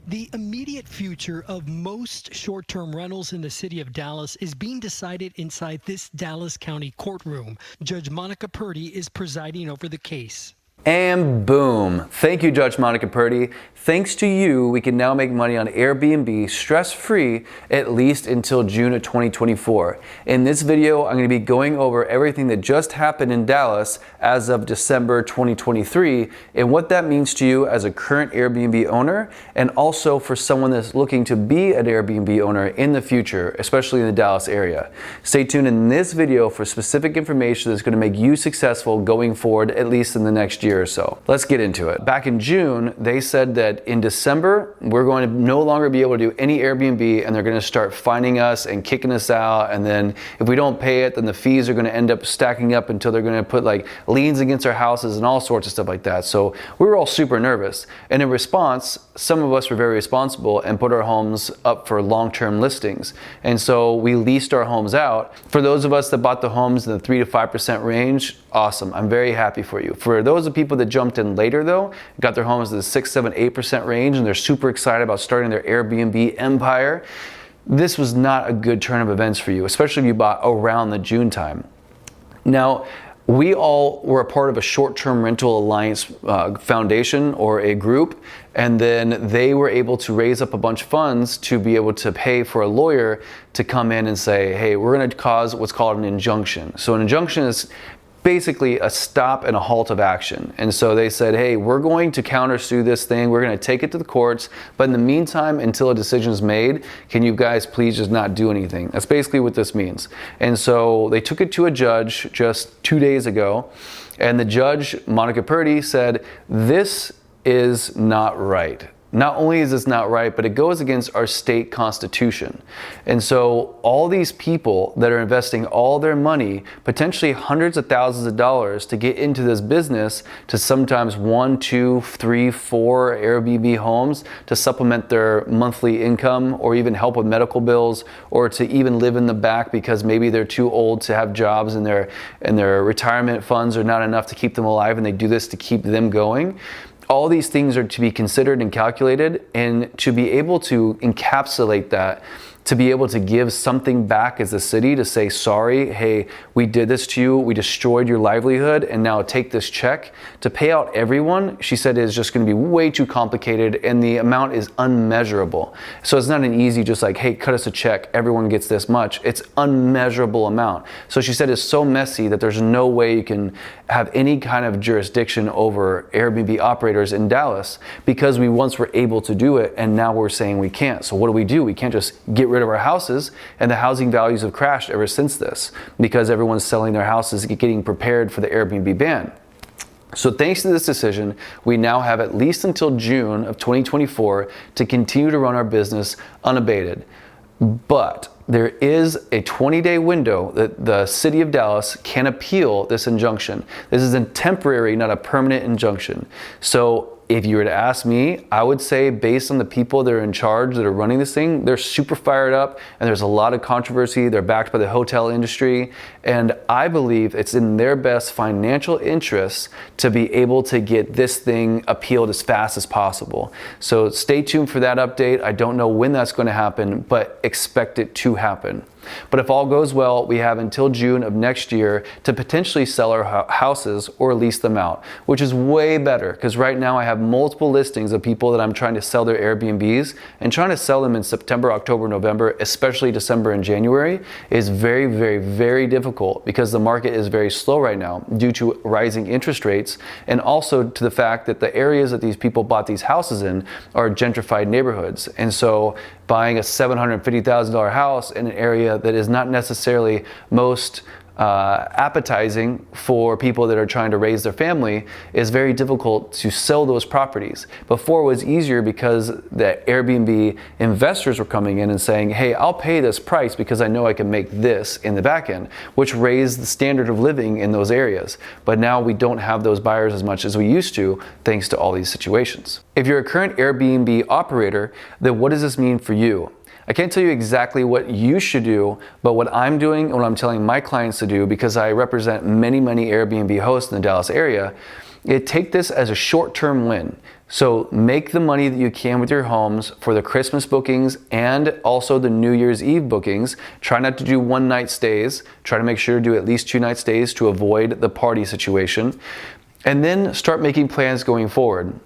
The immediate future of most short-term rentals in the city of Dallas is being decided inside this Dallas County courtroom. Judge Monica Purdy is presiding over the case. And boom. Thank you, Judge Monica Purdy. Thanks to you, we can now make money on Airbnb stress-free at least until June of 2024. In this video, I'm going to be going over everything that just happened in Dallas as of December 2023 and what that means to you as a current Airbnb owner and also for someone that's looking to be an Airbnb owner in the future, especially in the Dallas area. Stay tuned in this video for specific information that's going to make you successful going forward, at least in the next year or so. Let's get into it. Back in June, they said that in December, we're going to no longer be able to do any Airbnb and they're going to start fining us and kicking us out. And then if we don't pay it, then the fees are going to end up stacking up until they're going to put like liens against our houses and all sorts of stuff like that. So we were all super nervous. And in response, some of us were very responsible and put our homes up for long-term listings. And so we leased our homes out. For those of us that bought the homes in the 3 to 5% range, awesome. I'm very happy for you. For those of people that jumped in later though, got their homes in the 6, 7, 8% range and they're super excited about starting their Airbnb empire, this was not a good turn of events for you, especially if you bought around the June time. Now, we all were a part of a short-term rental alliance foundation or a group, and then they were able to raise up a bunch of funds to be able to pay for a lawyer to come in and say, hey, we're going to cause what's called an injunction. So an injunction is basically a stop and a halt of action. And so they said, hey, we're going to countersue this thing. We're going to take it to the courts. But in the meantime, until a decision is made, can you guys please just not do anything? That's basically what this means. And so they took it to a judge just 2 days ago. And the judge, Monica Purdy, said, this is not right. Not only is this not right, but it goes against our state constitution. And so all these people that are investing all their money, potentially hundreds of thousands of dollars to get into this business, to sometimes 1, 2, 3, 4 Airbnb homes to supplement their monthly income or even help with medical bills or to even live in the back because maybe they're too old to have jobs and their retirement funds are not enough to keep them alive and they do this to keep them going. All these things are to be considered and calculated, and to be able to encapsulate that, to be able to give something back as a city to say, sorry, hey, we did this to you, we destroyed your livelihood, and now take this check. To pay out everyone, she said, is just going to be way too complicated, and the amount is unmeasurable. So it's not an easy just like, hey, cut us a check, everyone gets this much. It's unmeasurable amount. So she said it's so messy that there's no way you can have any kind of jurisdiction over Airbnb operators in Dallas because we once were able to do it, and now we're saying we can't. So what do? We can't just get rid of our houses, and the housing values have crashed ever since this because everyone's selling their houses, getting prepared for the Airbnb ban. So thanks to this decision, we now have at least until June of 2024 to continue to run our business unabated. But there is a 20-day window that the city of Dallas can appeal this injunction. This is a temporary, not a permanent injunction. So if you were to ask me, I would say based on the people that are in charge that are running this thing, they're super fired up and there's a lot of controversy. They're backed by the hotel industry. And I believe it's in their best financial interests to be able to get this thing appealed as fast as possible. So stay tuned for that update. I don't know when that's going to happen, but expect it to happen. But if all goes well, we have until June of next year to potentially sell our houses or lease them out, which is way better because right now I have multiple listings of people that I'm trying to sell their Airbnbs, and trying to sell them in September, October, November, especially December and January is very, very, very difficult because the market is very slow right now due to rising interest rates and also to the fact that the areas that these people bought these houses in are gentrified neighborhoods. And so buying a $750,000 house in an area that is not necessarily most appetizing for people that are trying to raise their family is very difficult to sell those properties. Before it was easier because the Airbnb investors were coming in and saying, hey, I'll pay this price because I know I can make this in the back end, which raised the standard of living in those areas. But now we don't have those buyers as much as we used to, thanks to all these situations. If you're a current Airbnb operator, then what does this mean for you? I can't tell you exactly what you should do, but what I'm doing and what I'm telling my clients to do, because I represent many, many Airbnb hosts in the Dallas area, take this as a short-term win. So make the money that you can with your homes for the Christmas bookings and also the New Year's Eve bookings. Try not to do one-night stays. Try to make sure to do at least 2-night stays to avoid the party situation. And then start making plans going forward.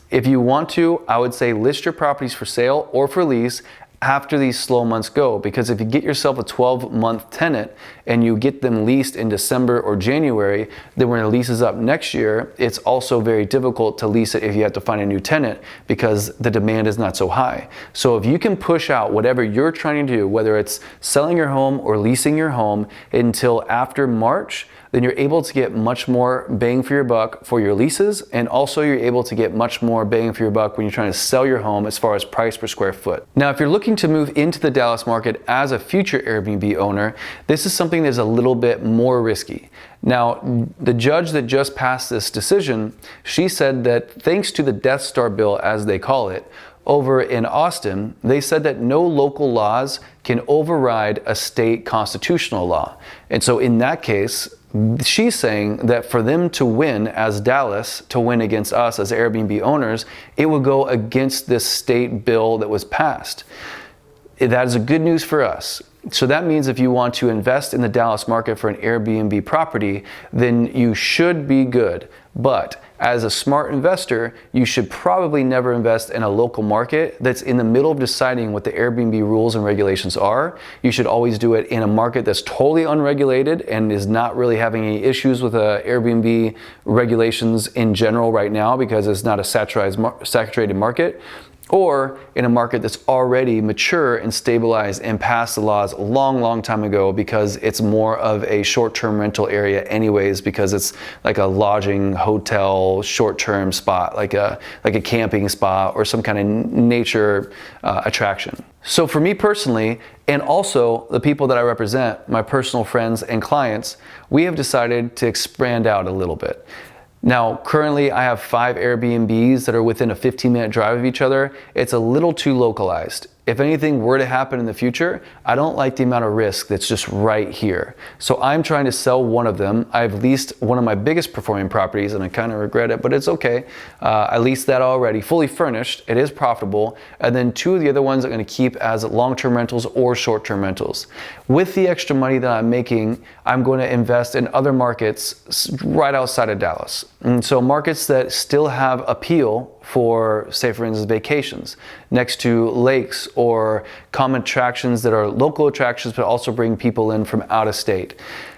If you want to, I would say list your properties for sale or for lease after these slow months go, because if you get yourself a 12-month tenant and you get them leased in December or January, then when the lease is up next year, it's also very difficult to lease it if you have to find a new tenant because the demand is not so high. So if you can push out whatever you're trying to do, whether it's selling your home or leasing your home until after March, then you're able to get much more bang for your buck for your leases, and also you're able to get much more bang for your buck when you're trying to sell your home as far as price per square foot. Now, if you're looking to move into the Dallas market as a future Airbnb owner, this is something that's a little bit more risky. Now, the judge that just passed this decision, she said that thanks to the Death Star bill, as they call it, over in Austin, they said that no local laws can override a state constitutional law. And so in that case, she's saying that for them to win as Dallas, to win against us as Airbnb owners, it would go against this state bill that was passed. That is a good news for us. So that means if you want to invest in the Dallas market for an Airbnb property, then you should be good. But as a smart investor, you should probably never invest in a local market that's in the middle of deciding what the Airbnb rules and regulations are. You should always do it in a market that's totally unregulated and is not really having any issues with Airbnb regulations in general right now because it's not a saturated market, or in a market that's already mature and stabilized and passed the laws a long time ago because it's more of a short-term rental area anyways, because it's like a lodging, hotel, short-term spot, like a camping spot or some kind of nature attraction. So for me personally, and also the people that I represent, my personal friends and clients, we have decided to expand out a little bit. Now, currently I have 5 Airbnbs that are within a 15-minute drive of each other. It's a little too localized. If anything were to happen in the future, I don't like the amount of risk that's just right here. So I'm trying to sell one of them. I've leased one of my biggest performing properties and I kind of regret it, but it's okay. I leased that already, fully furnished. It is profitable. And then 2 of the other ones I'm going to keep as long-term rentals or short-term rentals. With the extra money that I'm making, I'm going to invest in other markets right outside of Dallas. And so markets that still have appeal for, say for instance, vacations next to lakes or common attractions that are local attractions but also bring people in from out of state.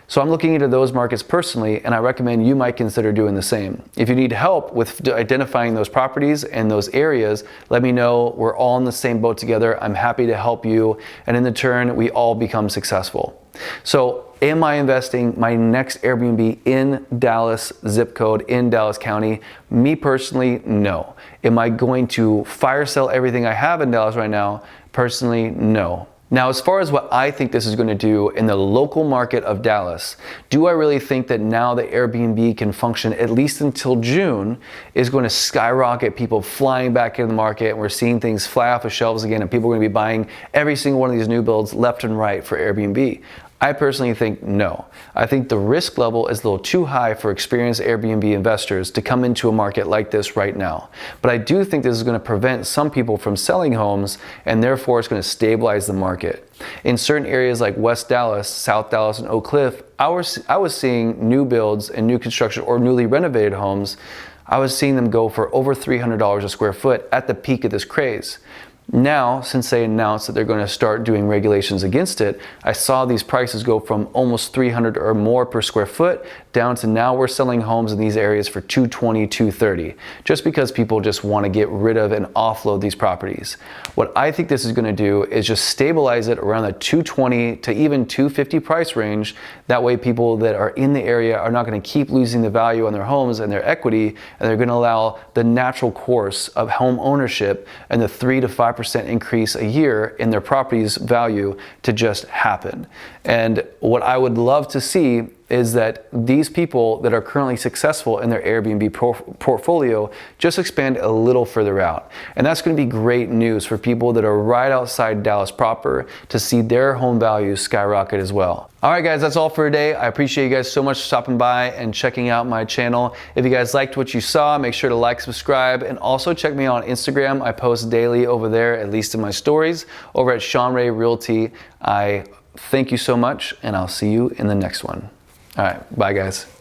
So I'm looking into those markets personally, and I recommend you might consider doing the same. If you need help with identifying those properties and those areas, let me know. We're all in the same boat together. I'm happy to help you, and in the turn, we all become successful. So am I investing my next Airbnb in Dallas zip code, in Dallas County? Me personally, no. Am I going to fire sell everything I have in Dallas right now? Personally, no. Now, as far as what I think this is going to do in the local market of Dallas, do I really think that now the Airbnb can function at least until June is going to skyrocket people flying back into the market, and we're seeing things fly off the shelves again, and people are going to be buying every single one of these new builds left and right for Airbnb? I personally think no. I think the risk level is a little too high for experienced Airbnb investors to come into a market like this right now. But I do think this is going to prevent some people from selling homes, and therefore it's going to stabilize the market. In certain areas like West Dallas, South Dallas, and Oak Cliff, I was seeing new builds and new construction or newly renovated homes. I was seeing them go for over $300 a square foot at the peak of this craze. Now, since they announced that they're going to start doing regulations against it, I saw these prices go from almost $300 or more per square foot down to now we're selling homes in these areas for $220, $230, just because people just want to get rid of and offload these properties. What I think this is going to do is just stabilize it around the $220 to even $250 price range. That way people that are in the area are not going to keep losing the value on their homes and their equity, and they're going to allow the natural course of home ownership and the 3 to 5% increase a year in their property's value to just happen. And what I would love to see is that these people that are currently successful in their Airbnb portfolio just expand a little further out. And that's going to be great news for people that are right outside Dallas proper to see their home values skyrocket as well. All right, guys, that's all for today. I appreciate you guys so much for stopping by and checking out my channel. If you guys liked what you saw, make sure to like, subscribe, and also check me out on Instagram. I post daily over there, at least in my stories, over at Sean Ray Realty. I thank you so much, and I'll see you in the next one. All right, bye, guys.